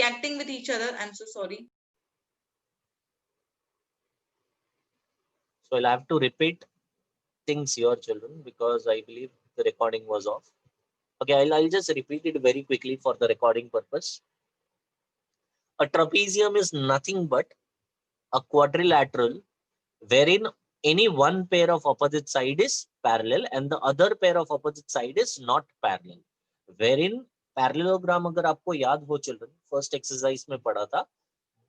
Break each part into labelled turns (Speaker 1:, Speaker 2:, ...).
Speaker 1: reacting with each other. I'm so sorry.
Speaker 2: So I'll have to repeat things here, children, because I believe the recording was off. Okay, I'll just repeat it very quickly for the recording purpose. A trapezium is nothing but a quadrilateral wherein any one pair of opposite side is parallel and the other pair of opposite side is not parallel. Wherein parallelogram अगर आपको याद हो children, first exercise में पढ़ा था,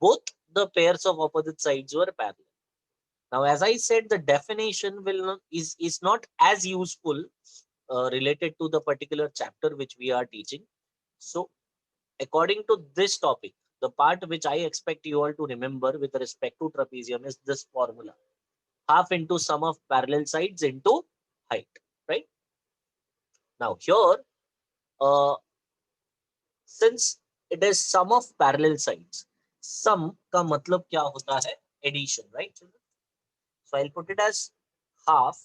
Speaker 2: both the pairs of opposite sides were parallel. Now, as I said, the definition is not as useful related to the particular chapter which we are teaching. So, according to this topic, the part which I expect you all to remember with respect to trapezium is this formula: half into sum of parallel sides into height, right? Now, here, uh, since it is sum of parallel sides, sum का मतलब क्या होता है? Addition, right? So, I'll put it as half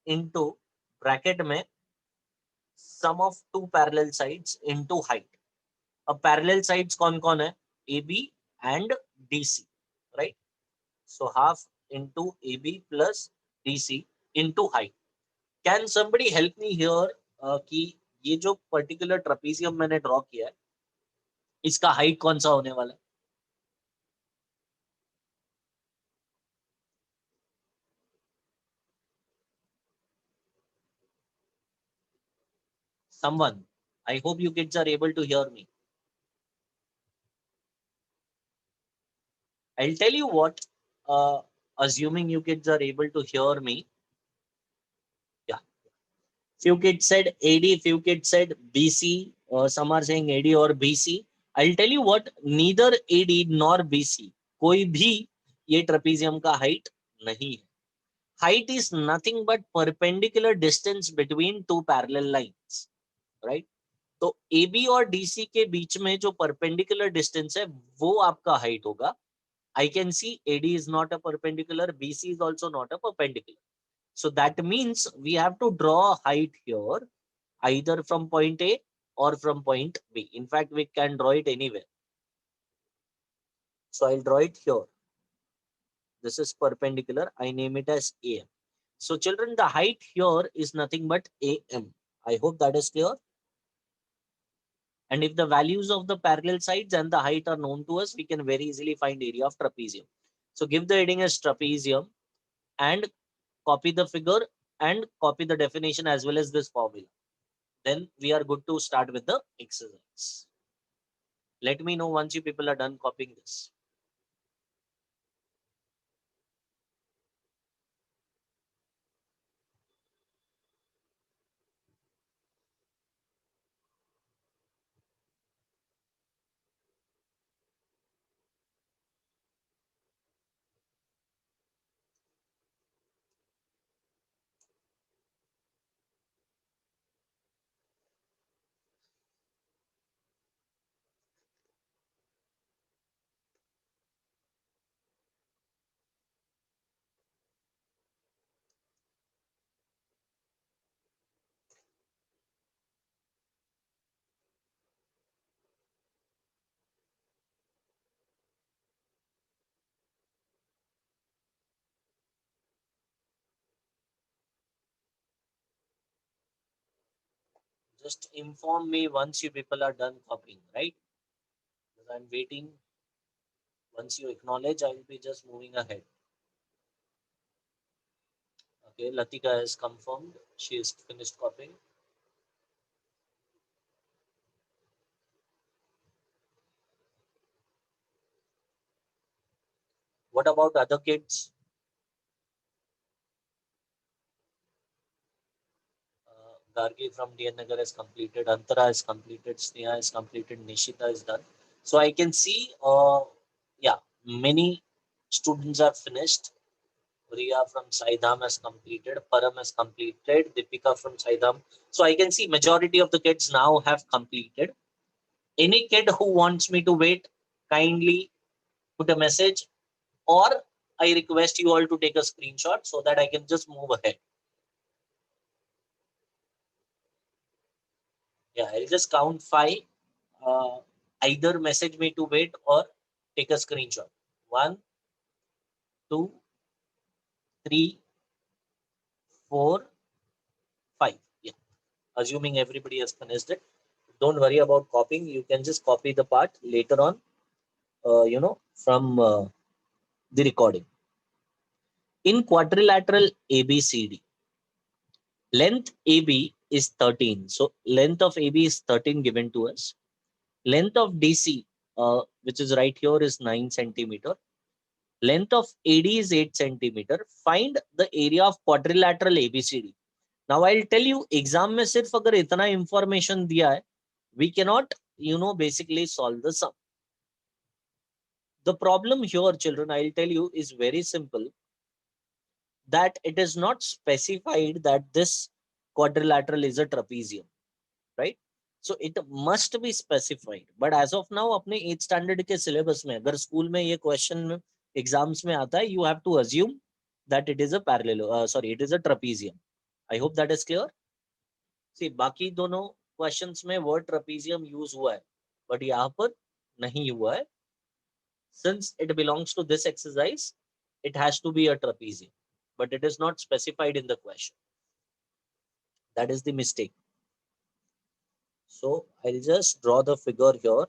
Speaker 2: into bracket में sum of two parallel sides into height. अब parallel sides कौन कौन है? AB and DC, right? So half into AB plus DC into height. Can somebody help me here कि ये जो particular trapezium मैंने draw किया है, इसका height कौन सा होने वाला है? Someone, I hope you kids are able to hear me. I'll tell you what, assuming you kids are able to hear me. Yeah. Few kids said AD, few kids said BC, some are saying AD or BC. I'll tell you what, neither AD nor BC, कोई भी ये trapezium का height नहीं है. Height is nothing but perpendicular distance between two parallel lines, right? तो AB और DC के बीच में जो perpendicular distance है वो आपका height होगा. I can see AD is not a perpendicular, BC is also not a perpendicular. So that means we have to draw a height here either from point A or from point B. In fact, we can draw it anywhere. So I'll draw it here. This is perpendicular. I name it as AM. So children, the height here is nothing but AM. I hope that is clear. And if the values of the parallel sides and the height are known to us, we can very easily find area of trapezium. So give the heading as trapezium and copy the figure and copy the definition as well as this formula. Then we are good to start with the exercise. Let me know once you people are done copying this. Just inform me once you people are done copying, right? Because I'm waiting. Once you acknowledge, I will be just moving ahead. Okay, Latika has confirmed. She is finished copying. What about other kids? Gargi from DN Nagar has completed. Antara has completed. Sneha has completed. Nishita is done. So I can see, yeah, many students are finished. Riya from Saidam has completed. Param has completed. Deepika from Saidam. So I can see majority of the kids now have completed. Any kid who wants me to wait, kindly put a message, or I request you all to take a screenshot so that I can just move ahead. Yeah, I'll just count 5. Either message me to wait or take a screenshot. 1, 2, 3, 4, 5. Yeah. Assuming everybody has finished it. Don't worry about copying. You can just copy the part later on, from the recording. In quadrilateral ABCD, length AB is 13. So length of AB is 13 given to us. Length of DC, which is right here, is 9 centimeter. Length of AD is 8 centimeter. Find the area of quadrilateral ABCD. Now I'll tell you, exam में सिर्फ अगर इतना information दिया है, we cannot, basically solve the sum. The problem here, children, I'll tell you, is very simple. That it is not specified that this quadrilateral is a trapezium, right? So it must be specified. But as of now, अपने 8th standard के syllabus में, अगर school में ये question exams में आता है, you have to assume that it is a it is a trapezium. I hope that is clear. See, बाकी दोनों questions में word trapezium use हुआ है, but यहाँ पर नहीं हुआ है. Since it belongs to this exercise, it has to be a trapezium, but it is not specified in the question. That is the mistake. So I'll just draw the figure here.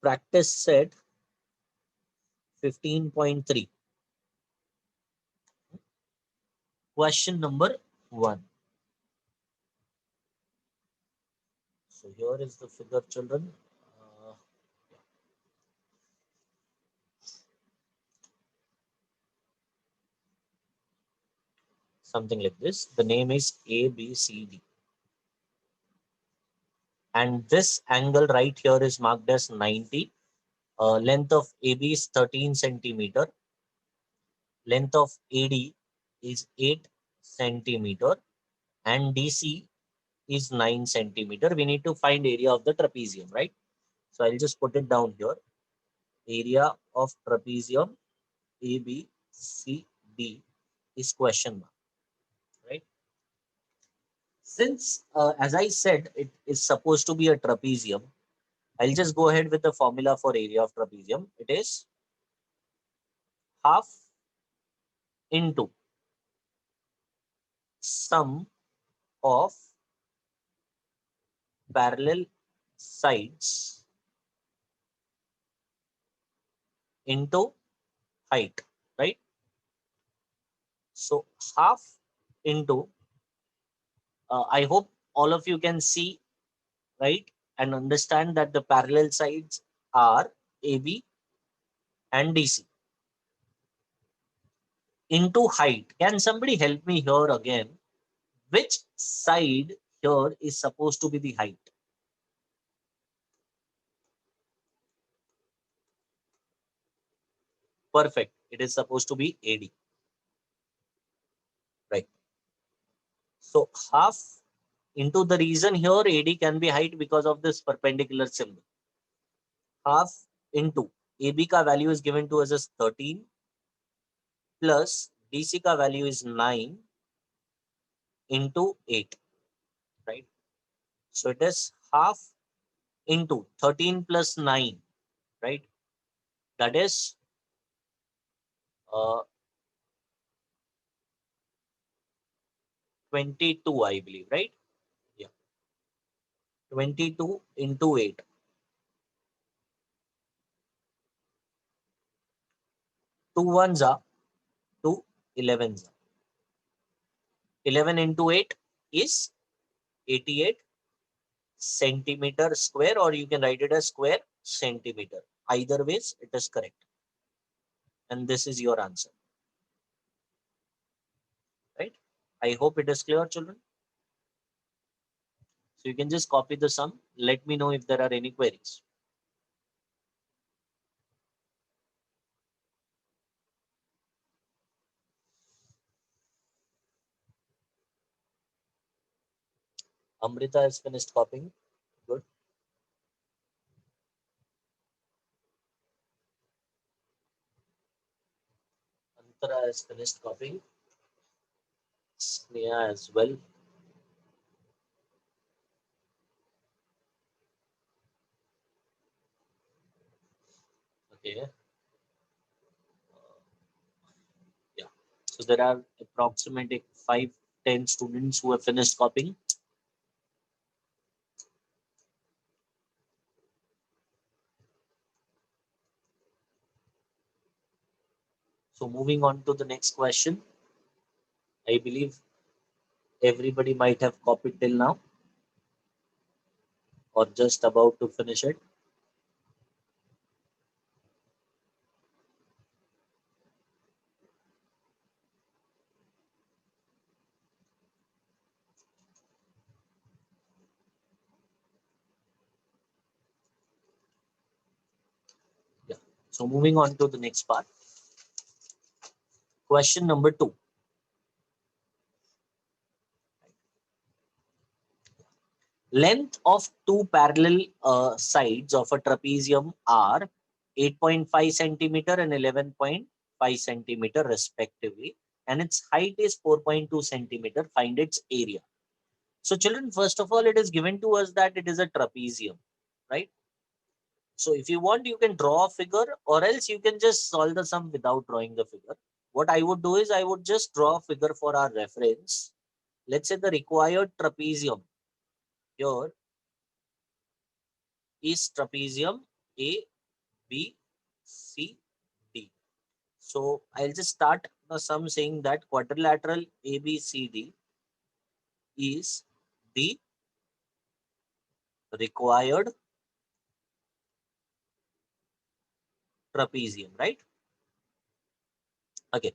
Speaker 2: Practice set 15.3. Question number 1. So here is the figure, children. Something like this. The name is ABCD. And this angle right here is marked as 90. Length of AB is 13 centimeter. Length of AD is 8 centimeter. And DC is 9 centimeter. We need to find area of the trapezium, right? So I'll just put it down here. Area of trapezium ABCD is question mark, right? Since, as I said, it is supposed to be a trapezium, I'll just go ahead with the formula for area of trapezium. It is half into sum of parallel sides into height, right? So half into, I hope all of you can see, right, and understand that the parallel sides are AB and DC. Into height. Can somebody help me here again? Which side here is supposed to be the height? Perfect. It is supposed to be AD. Right. So half into, the reason here AD can be height because of this perpendicular symbol. Half into AB ka value is given to us as 13 plus DC ka value is 9 into 8. Right. So it is half into 13 plus 9. Right. That is 22, I believe, right? Yeah. 22 into 8. 2 ones are 2 11s are. 11 into 8 is 88 centimeter square, or you can write it as square centimeter. Either ways, it is correct. And this is your answer. Right? I hope it is clear, children. So you can just copy the sum. Let me know if there are any queries. Amrita has finished copying. Good. Antara has finished copying. Sneha as well. Okay. Yeah. So there are approximately 5-10 students who have finished copying. So moving on to the next question. I believe everybody might have copied till now or just about to finish it. Yeah. So moving on to the next part. Question number 2. Length of two parallel sides of a trapezium are 8.5 centimeter and 11.5 centimeter respectively, and its height is 4.2 centimeter. Find its area. So children, first of all, it is given to us that it is a trapezium, right? So if you want, you can draw a figure, or else you can just solve the sum without drawing the figure. What I would do is I would just draw a figure for our reference. Let's say the required trapezium here is trapezium A, B, C, D. So I'll just start the sum saying that quadrilateral ABCD is the required trapezium, right? Okay.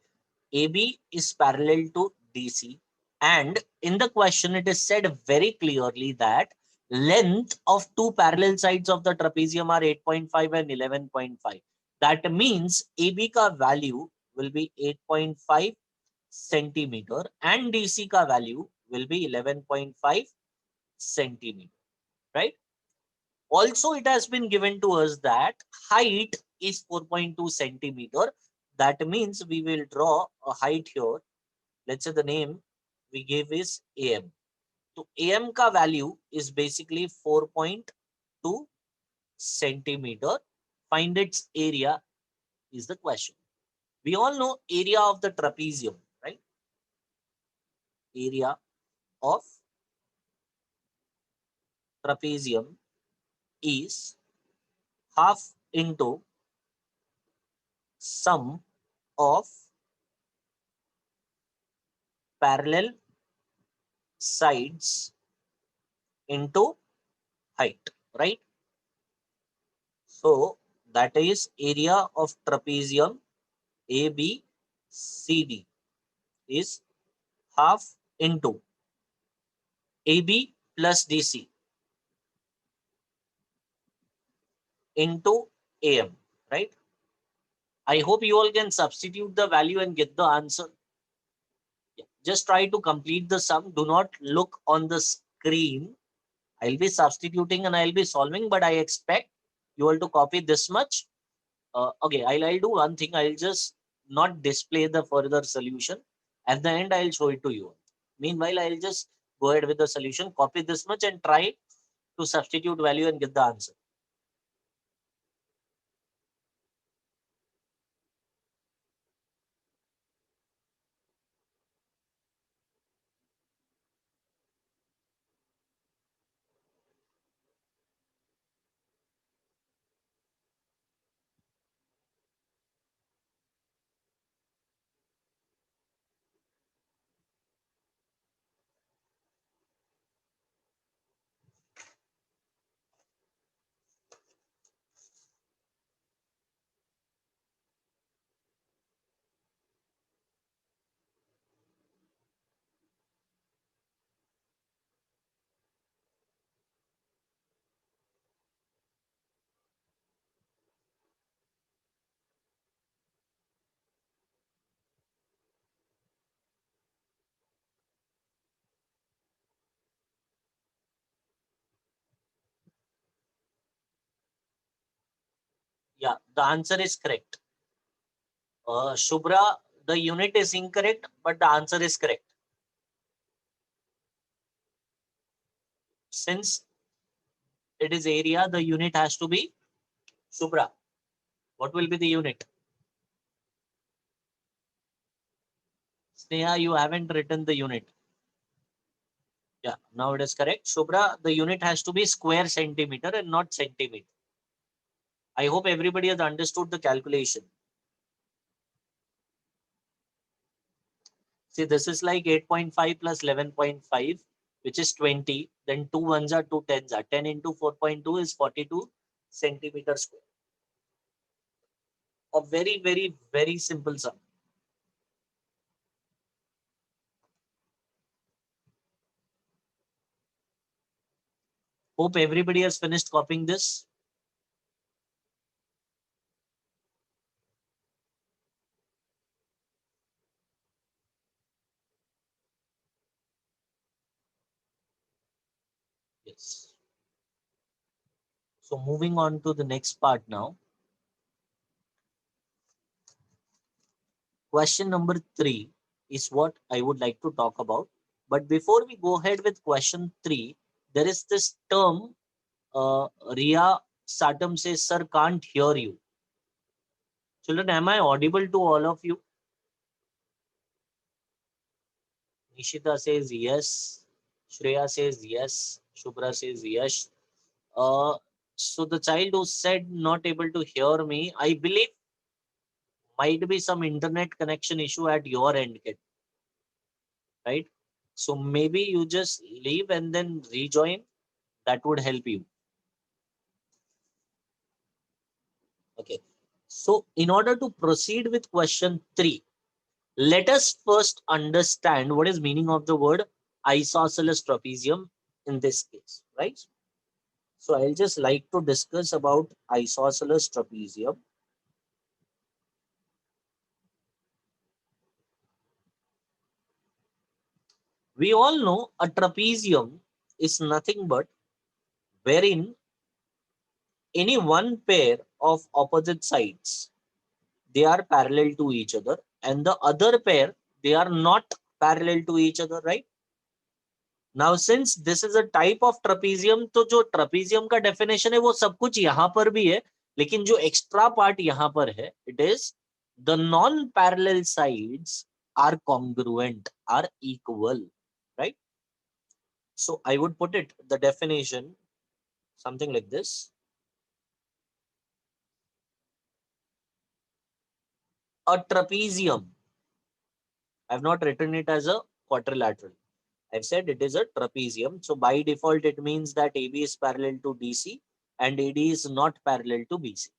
Speaker 2: AB is parallel to DC, and in the question it is said very clearly that length of two parallel sides of the trapezium are 8.5 and 11.5. That means AB ka value will be 8.5 centimeter and DC ka value will be 11.5 centimeter, right? Also, it has been given to us that height is 4.2 centimeter. That means we will draw a height here. Let's say the name we gave is AM. So AM ka value is basically 4.2 centimeter. Find its area is the question. We all know area of the trapezium, right? Area of trapezium is half into sum of parallel sides into height, right? So that is area of trapezium ABCD is half into AB plus DC into AM, right? I hope you all can substitute the value and get the answer. Yeah. Just try to complete the sum. Do not look on the screen. I'll be substituting and I'll be solving, but I expect you all to copy this much. Okay, I'll do one thing. I'll just not display the further solution. At the end, I'll show it to you. Meanwhile, I'll just go ahead with the solution, copy this much and try to substitute value and get the answer. Yeah, the answer is correct. Shubhra, the unit is incorrect, but the answer is correct. Since it is area, the unit has to be Shubhra. What will be the unit? Sneha, you haven't written the unit. Yeah, now it is correct. Shubhra, the unit has to be square centimeter and not centimeter. I hope everybody has understood the calculation. See, this is like 8.5 plus 11.5, which is 20. Then 2 ones are 2 tens are. 10 into 4.2 is 42 centimeter square. A very, very, very simple sum. Hope everybody has finished copying this. Yes. So moving on to the next part now. Question number 3 is what I would like to talk about. But before we go ahead with question 3, there is this term, Ria Satam says, sir, can't hear you. Children, am I audible to all of you? Nishita says yes. Shreya says yes. Shubhra says yes. So the child who said not able to hear me, I believe might be some internet connection issue at your end, kid, right? So maybe you just leave and then rejoin. That would help you. Okay. So in order to proceed with question 3, let us first understand what is meaning of the word isosceles trapezium in this case, right? So I'll just like to discuss about isosceles trapezium. We all know a trapezium is nothing but wherein any one pair of opposite sides, they are parallel to each other, and the other pair, they are not parallel to each other, right? Now since this is a type of trapezium, तो जो trapezium का definition है वो सब कुछ यहाँ पर भी है, लेकिन जो extra part यहाँ पर है, it is the non-parallel sides are congruent, are equal, right? So I would put it, the definition, something like this. A trapezium, I've not written it as a quadrilateral. I've said it is a trapezium. So by default, it means that AB is parallel to DC and AD is not parallel to BC.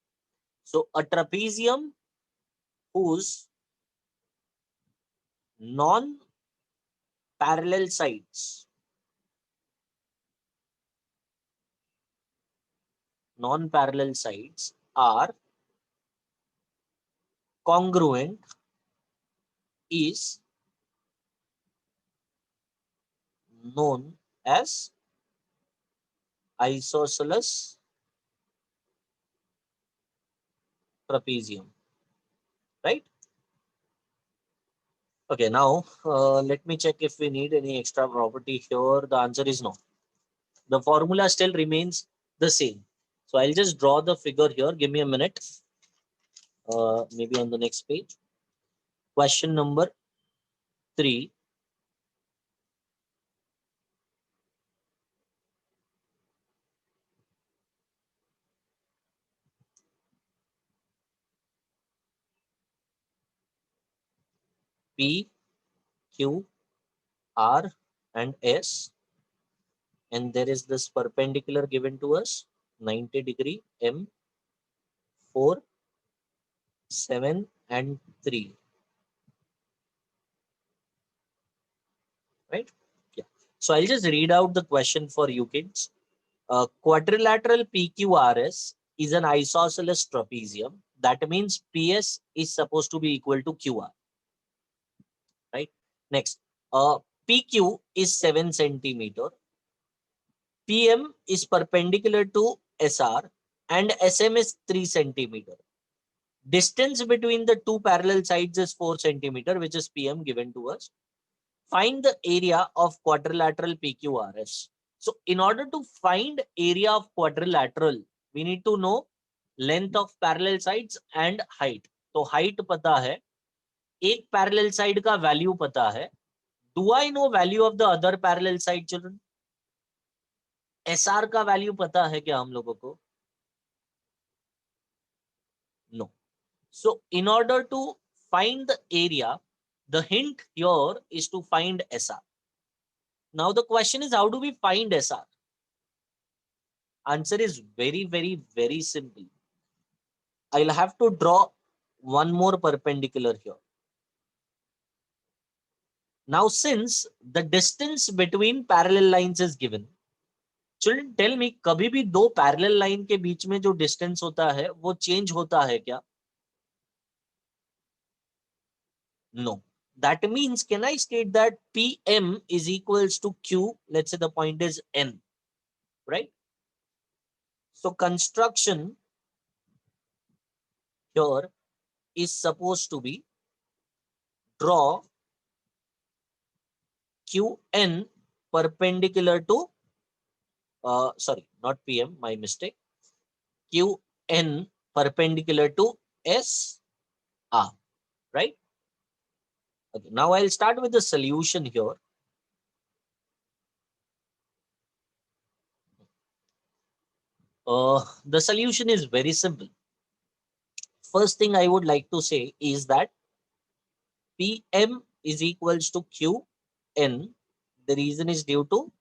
Speaker 2: So a trapezium whose non-parallel sides, are congruent is known as isosceles trapezium, right? Okay, now let me check if we need any extra property here. The answer is no. The formula still remains the same. So I'll just draw the figure here. Give me a minute. Maybe on the next page. Question number 3. P, Q, R, and S. And there is this perpendicular given to us, 90 degree, M, 4, 7, and 3. Right? Yeah. So I'll just read out the question for you kids. Quadrilateral PQRS is an isosceles trapezium. That means PS is supposed to be equal to QR. Right? Next, PQ is 7 centimeter. PM is perpendicular to SR and SM is 3 centimeter. Distance between the two parallel sides is 4 centimeter, which is PM given to us. Find the area of quadrilateral PQRS. So in order to find area of quadrilateral, we need to know length of parallel sides and height. तो height पता है, एक parallel side का value पता है। Do I know value of the other parallel side children? SR का value पता है क्या हम लोगों को? No. So in order to find the area, the hint here is to find SR. Now the question is, how do we find SR? Answer is very, very, very simple. I'll have to draw one more perpendicular here. Now since the distance between parallel lines is given, children tell me, कभी भी दो parallel line के बीच में जो distance होता है वो change होता है क्या? No. That means, can I state that PM is equals to Q? Let's say the point is N, right? So construction here is supposed to be draw QN perpendicular to, sorry, not PM, my mistake. QN perpendicular to SR, right? Okay, now I'll start with the solution here. The solution is very simple. First thing I would like to say is that PM is equals to QN. The reason is due to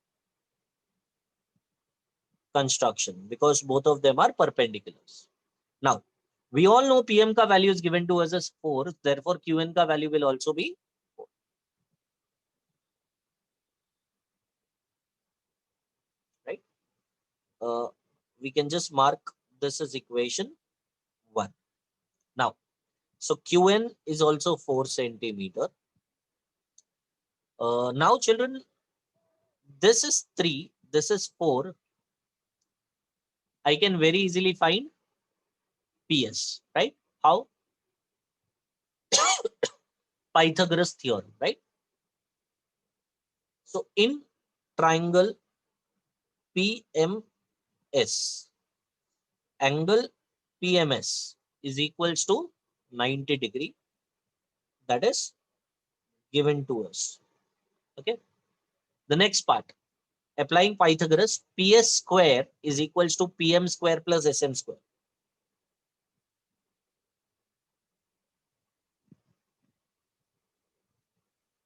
Speaker 2: construction, because both of them are perpendiculars. Now, we all know PM ka value is given to us as 4, therefore QN ka value will also be 4. Right? We can just mark this as equation 1. Now, so QN is also 4 centimeter. Now children, this is 3, this is 4. I can very easily find PS, right? How? Pythagoras theorem, right? So in triangle PMS, angle PMS is equals to 90 degree. That is given to us. Okay. The next part, applying Pythagoras, PS square is equals to PM square plus SM square.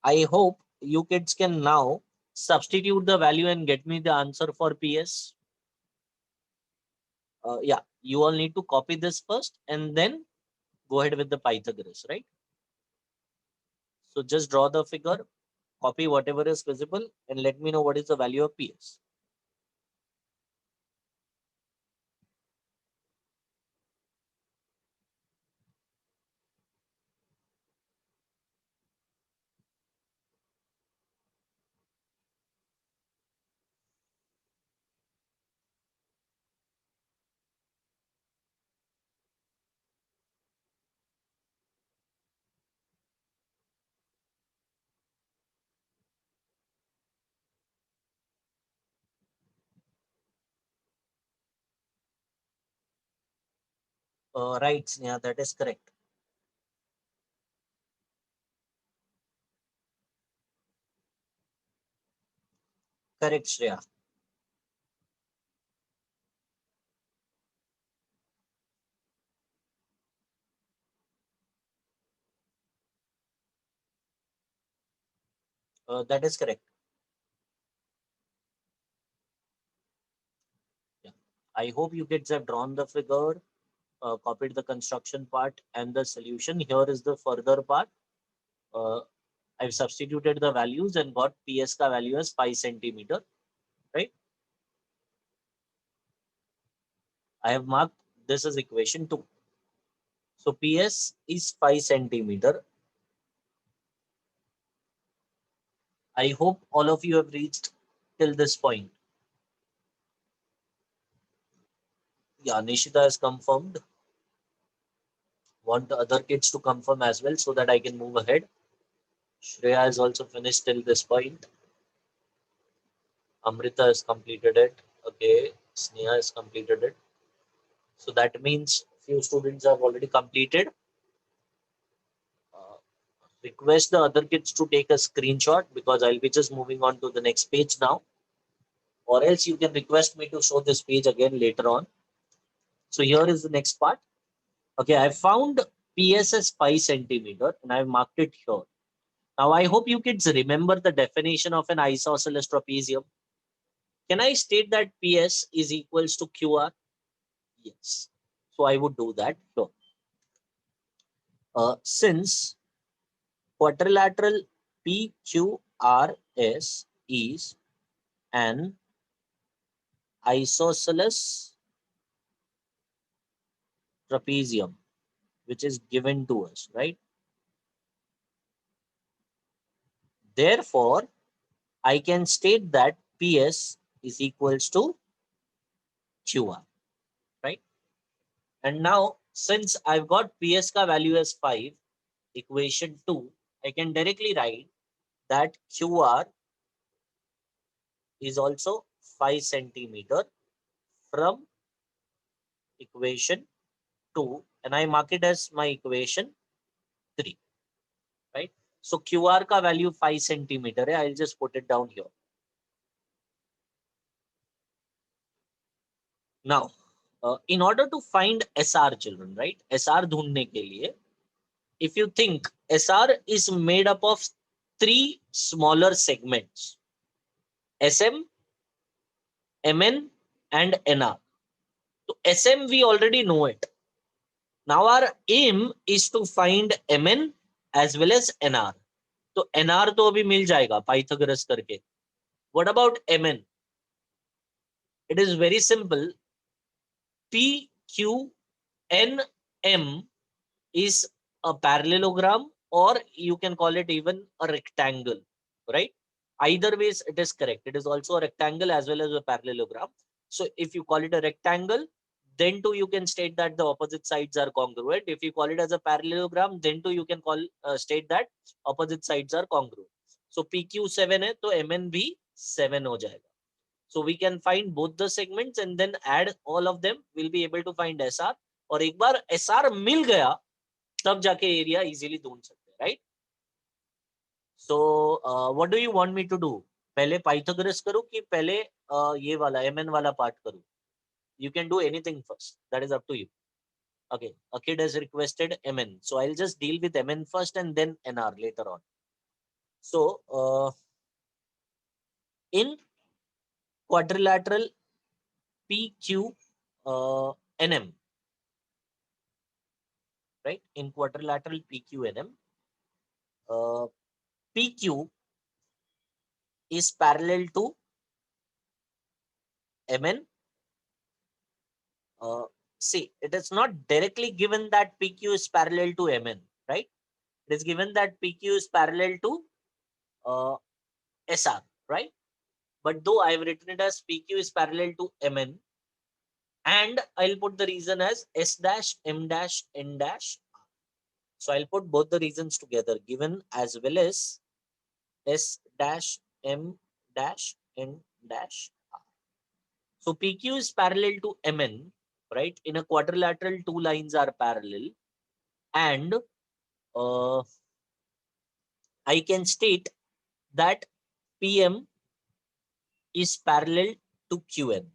Speaker 2: I hope you kids can now substitute the value and get me the answer for PS. Yeah, you all need to copy this first and then go ahead with the Pythagoras, right? So just draw the figure, copy whatever is visible, and let me know what is the value of PS. Right, Sneha, that is correct. Correct, Shreya. That is correct. Yeah. I hope you kids have drawn the figure, copied the construction part and the solution. Here is the further part. I've substituted the values and got PS ka value as 5 centimeter, right? I have marked this as equation 2. So PS is 5 centimeter. I hope all of you have reached till this point. Yeah, Nishita has confirmed. Want the other kids to confirm as well so that I can move ahead. Shreya has also finished till this point. Amrita has completed it. Okay, Sneha has completed it. So that means few students have already completed. Request the other kids to take a screenshot because I'll be just moving on to the next page now. Or else you can request me to show this page again later on. So here is the next part. Okay, I found PSS 5 centimeter and I've marked it here. Now I hope you kids remember the definition of an isosceles trapezium. Can I state that PS is equals to QR? Yes. So I would do that here. Since quadrilateral PQRS is an isosceles trapezium, which is given to us, right? Therefore, I can state that PS is equals to QR, right? And now, since I've got PS ka value as 5, equation 2, I can directly write that QR is also 5 centimeter from equation 2, and I mark it as my equation 3, right? So QR ka value 5 centimeter hai. I'll just put it down here. Now, in order to find SR children, right? SR dhundne ke liye, if you think SR is made up of 3 smaller segments, SM, MN, and NR. So SM we already know it. Now our aim is to find MN as well as NR. तो NR तो अभी मिल जाएगा Pythagoras करके. What about MN? It is very simple. PQNM is a parallelogram, or you can call it even a rectangle, right? Either ways it is correct. It is also a rectangle as well as a parallelogram. So if you call it a rectangle, then too you can state that the opposite sides are congruent. If you call it as a parallelogram, then too you can state that opposite sides are congruent. So PQ 7 है तो MN भी 7 हो जाएगा. So we can find both the segments and then add all of them. We'll be able to find SR. और एक बार SR मिल गया तब जाके एरिया इजीली ढूंढ सकते हैं, right? So what do you want me to do? पहले Pythagoras करूं कि पहले ये वाला MN वाला पार्ट करूं? You can do anything first. That is up to you. Okay, a kid has requested MN, so I'll just deal with MN first and then NR later on. So in quadrilateral PQNM, right? In quadrilateral PQNM, PQ is parallel to MN. See, it is not directly given that PQ is parallel to MN, right? It is given that PQ is parallel to SR, right? But though I've written it as PQ is parallel to MN, and I'll put the reason as S dash, M dash, N dash. So I'll put both the reasons together, given as well as S dash, M dash, N dash R. So PQ is parallel to MN, right? In a quadrilateral, two lines are parallel, and I can state that PM is parallel to QN.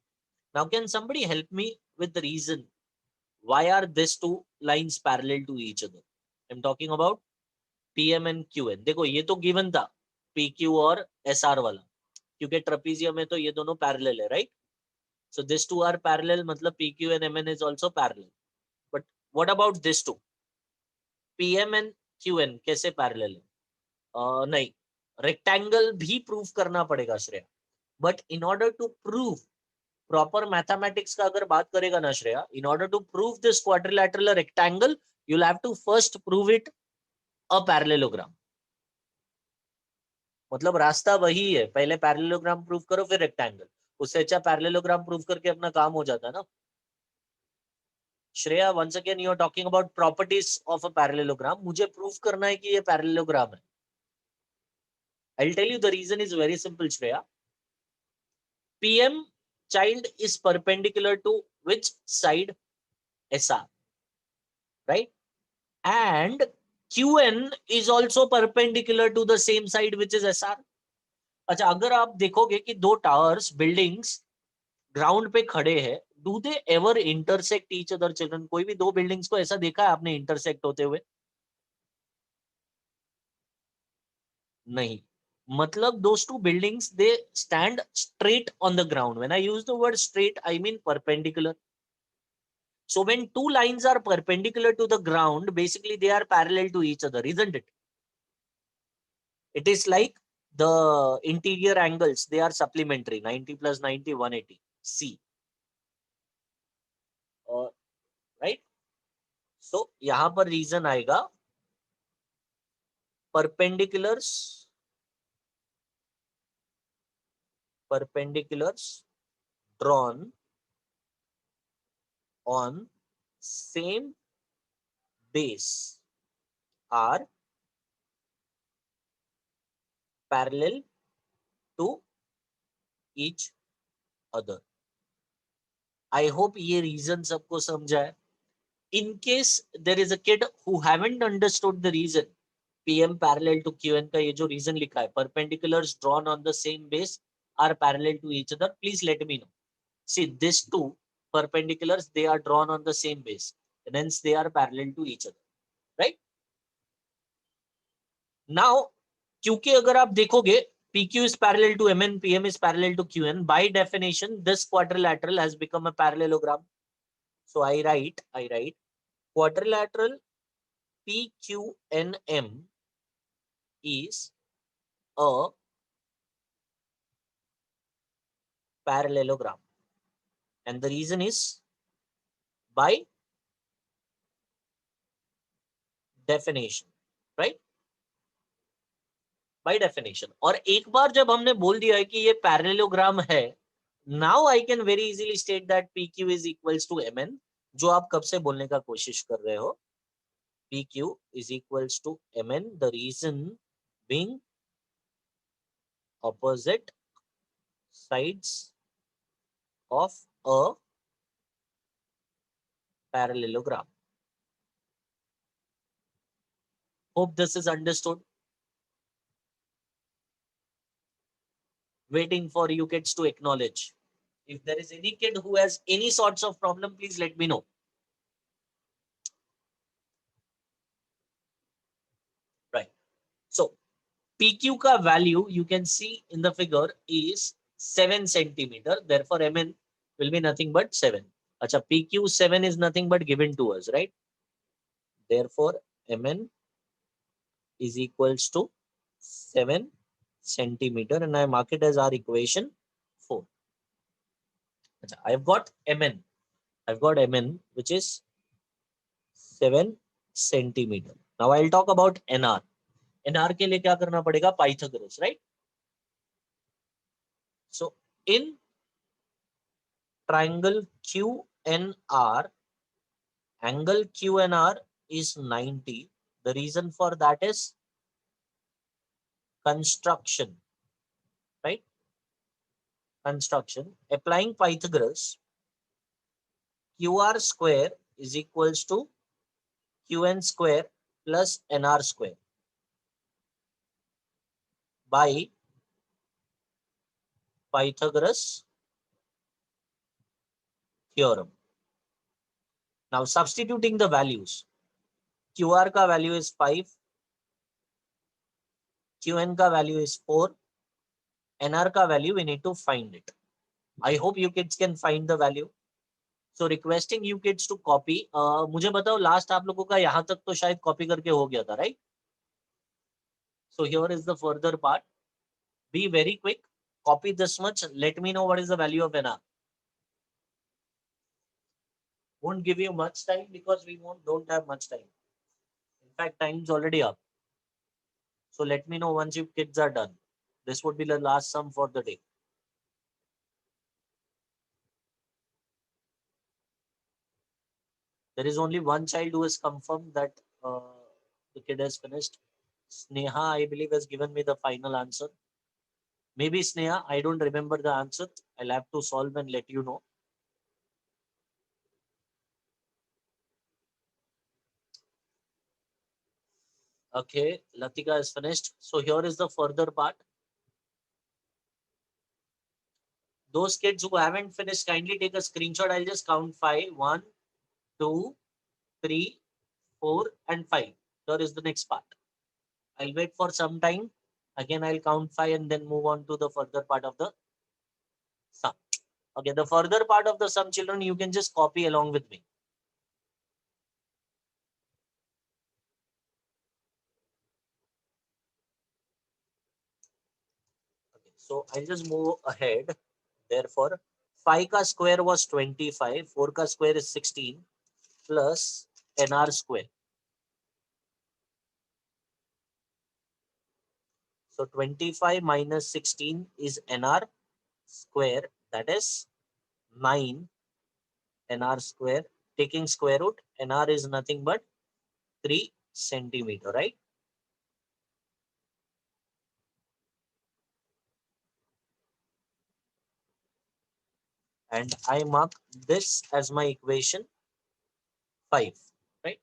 Speaker 2: Now, can somebody help me with the reason why are these two lines parallel to each other? I'm talking about PM and QN. देखो ये तो given था PQ और SR वाला, क्योंकि trapezium में तो ये दोनों parallel है, right? So these two are parallel, मतलब PQ and MN is also parallel. But what about this two? PM and QN कैसे parallel है? नहीं, rectangle भी prove करना पड़ेगा Shreya. But in order to prove proper mathematics का अगर बात करेगा ना Shreya, in order to prove this quadrilateral rectangle, you'll have to first prove it a parallelogram. मतलब रास्ता वही है, पहले पैरेललोग्राम प्रूव करो फिर रेक्टेंगल. उससे अच्छा पैरेललोग्राम प्रूव करके अपना काम हो जाता है ना. Shreya, once again you are talking about properties of a parallelogram. मुझे प्रूव करना है कि ये पैरेललोग्राम है. I'll tell you the reason is very simple, Shreya. PM child is perpendicular to which side? SR, right? And QN is also perpendicular to the same side which is SR. अच्छा, अगर आप देखोगे कि दो towers buildings ground पे खड़े हैं, do they ever intersect each other children? कोई भी दो बिल्डिंग्स को ऐसा देखा है आपने इंटरसेक्ट होते हुए? नहीं. मतलब those two buildings, they stand straight on the ground. When I use the word straight, I mean perpendicular. So when two lines are perpendicular to the ground, basically they are parallel to each other, isn't it? It is like the interior angles, they are supplementary. 90 plus 90, 180. C. Right? So यहाँ पर reason आएगा perpendiculars drawn on same base are parallel to each other. I hope ये reason सबको समझा है. In case there is a kid who haven't understood the reason, PM parallel to QN का ये जो reason लिखा है, perpendiculars drawn on the same base are parallel to each other, please let me know. See, these two perpendiculars, they are drawn on the same base, and hence they are parallel to each other, right? Now, क्योंकि अगर आप देखोगे PQ is parallel to MN, PM is parallel to QN, by definition, this quadrilateral has become a parallelogram. So I write quadrilateral PQNM is a parallelogram, and the reason is by definition, right? By definition. और एक बार जब हमने बोल दिया है कि ये parallelogram है, now I can very easily state that PQ is equals to MN, जो आप कब से बोलने का कोशिश कर रहे हो. PQ is equals to MN, the reason being opposite sides of a parallelogram. Hope this is understood. Waiting for you kids to acknowledge. If there is any kid who has any sorts of problem, please let me know. Right. So PQ ka value you can see in the figure is 7 centimeter. Therefore, MN will be nothing but 7. Acha, PQ 7 is nothing but given to us, right? Therefore, MN is equals to 7 centimeter, and I mark it as our equation 4. Acha, I've got MN. Which is 7 centimeter. Now I'll talk about NR. NR के लिए क्या करना पड़ेगा? Pythagoras, right? So in triangle QNR, angle QNR is 90. The reason for that is construction, right? Construction. Applying Pythagoras, QR square is equals to QN square plus NR square by Pythagoras theorem. Now substituting the values, QR का value is 5, QN का value is 4, NR का value we need to find it. I hope you kids can find the value. So requesting you kids to copy. मुझे बताओ last आप लोगों का यहाँ तक तो शायद copy करके हो गया था, right? So here is the further part. Be very quick. Copy this much. Let me know what is the value of NR. Won't give you much time because we don't have much time. In fact, time is already up. So let me know once you kids are done. This would be the last sum for the day. There is only one child who has confirmed that the kid has finished. Sneha, I believe, has given me the final answer. Maybe Sneha, I don't remember the answer. I'll have to solve and let you know. Okay, Latika is finished. So here is the further part. Those kids who haven't finished, kindly take a screenshot. I'll just count 5. 1, 2, 3, 4, and 5. Here is the next part. I'll wait for some time. Again, I'll count 5 and then move on to the further part of the sum. Okay, the further part of the sum, children, you can just copy along with me. Okay, so I'll just move ahead. Therefore, 5 ka square was 25, 4 ka square is 16 plus nr square. So 25 minus 16 is nr square, that is 9 nr square. Taking square root, nr is nothing but 3 centimeter, right? And I mark this as my equation 5, right?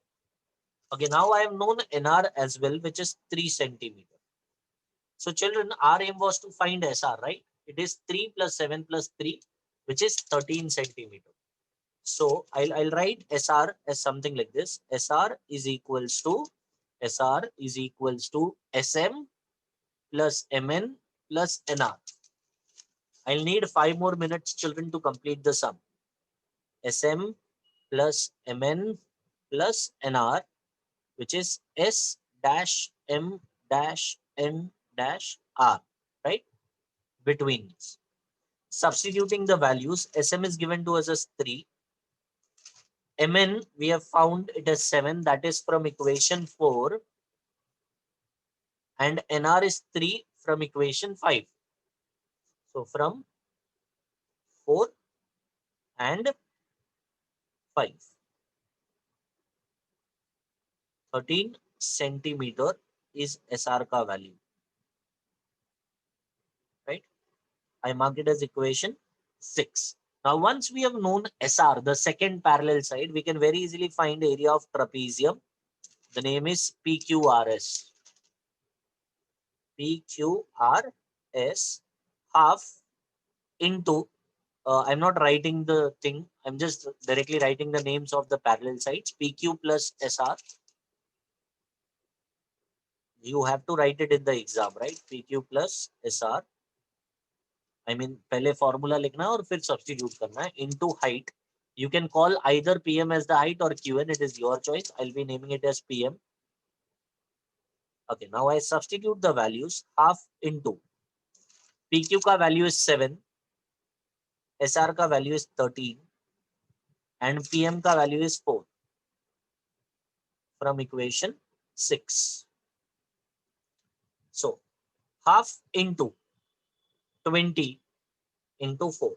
Speaker 2: Okay, now I have known nr as well, which is 3 centimeter. So children, our aim was to find SR, right? It is 3 plus 7 plus 3, which is 13 centimeter. So I'll write SR as something like this. SR is equals to SM plus MN plus NR. I'll need 5 more minutes, children, to complete the sum. SM plus MN plus NR, which is S dash M dash N dash R, right? Between these. Substituting the values, SM is given to us as 3. Mn, we have found it as 7, that is from equation 4. And Nr is 3 from equation 5. So from 4 and 5. 13 centimeter is SR ka value. Right? I marked it as equation 6. Now once we have known SR, the second parallel side, we can very easily find area of trapezium. The name is PQRS. PQRS half into, I'm not writing the thing, I'm just directly writing the names of the parallel sides. PQ plus SR. You have to write it in the exam, right? PQ plus SR. I mean, पहले formula लिखना है और फिर substitute करना है into height. You can call either PM as the height or QN. It is your choice. I'll be naming it as PM. Okay, now I substitute the values. Half into PQ का value is 7. SR का value is 13. And PM का value is 4. From equation 6. So half into 20 into 4.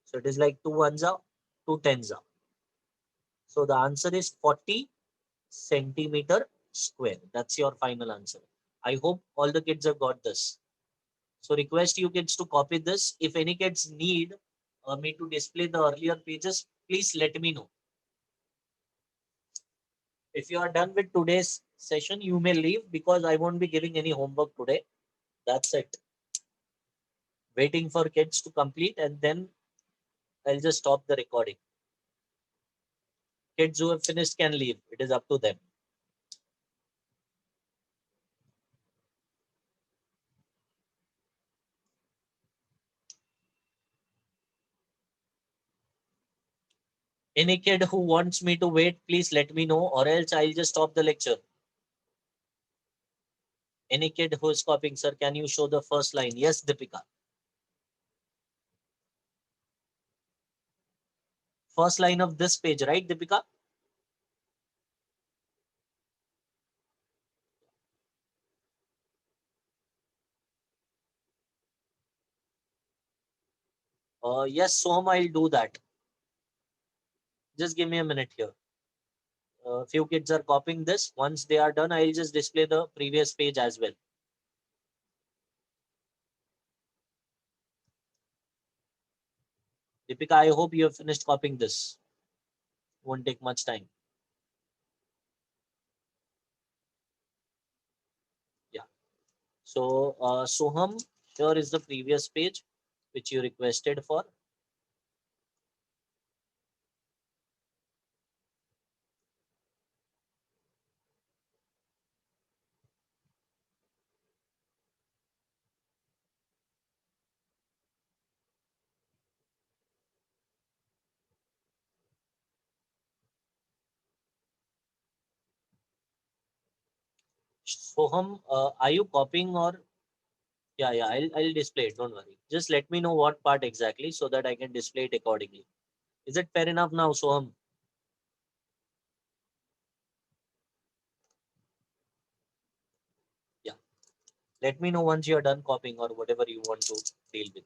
Speaker 2: So it is like 2 ones are, 2 tens are. So the answer is 40 centimeter square. That's your final answer. I hope all the kids have got this. So request you kids to copy this. If any kids need me to display the earlier pages, please let me know. If you are done with today's session, you may leave because I won't be giving any homework today. That's it. Waiting for kids to complete and then I'll just stop the recording. Kids who have finished can leave. It is up to them. Any kid who wants me to wait, please let me know or else I'll just stop the lecture. Any kid who is copying, sir, can you show the first line? Yes, Deepika. First line of this page, right, Deepika? Yes, Som, I'll do that. Just give me a minute here. Few kids are copying this. Once they are done, I'll just display the previous page as well. Deepika, I hope you have finished copying this. Won't take much time. So Soham, here is the previous page which you requested for. Soham, are you copying or? Yeah, I'll display it. Don't worry. Just let me know what part exactly so that I can display it accordingly. Is it fair enough now, Soham? Yeah. Let me know once you are done copying or whatever you want to deal with.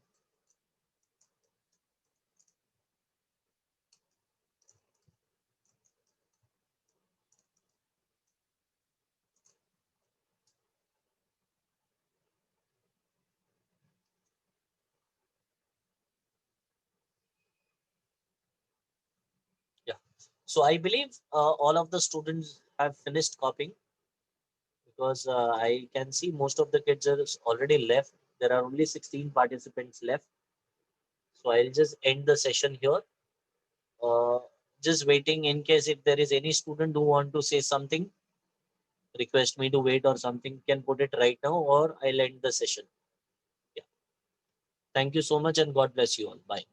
Speaker 2: Yeah. So I believe all of the students have finished copying because I can see most of the kids are already left. There are only 16 participants left. So I'll just end the session here. Uh, just waiting in case if there is any student who want to say something, request me to wait or something, can put it right now or I'll end the session. Yeah. Thank you so much and God bless you all. Bye.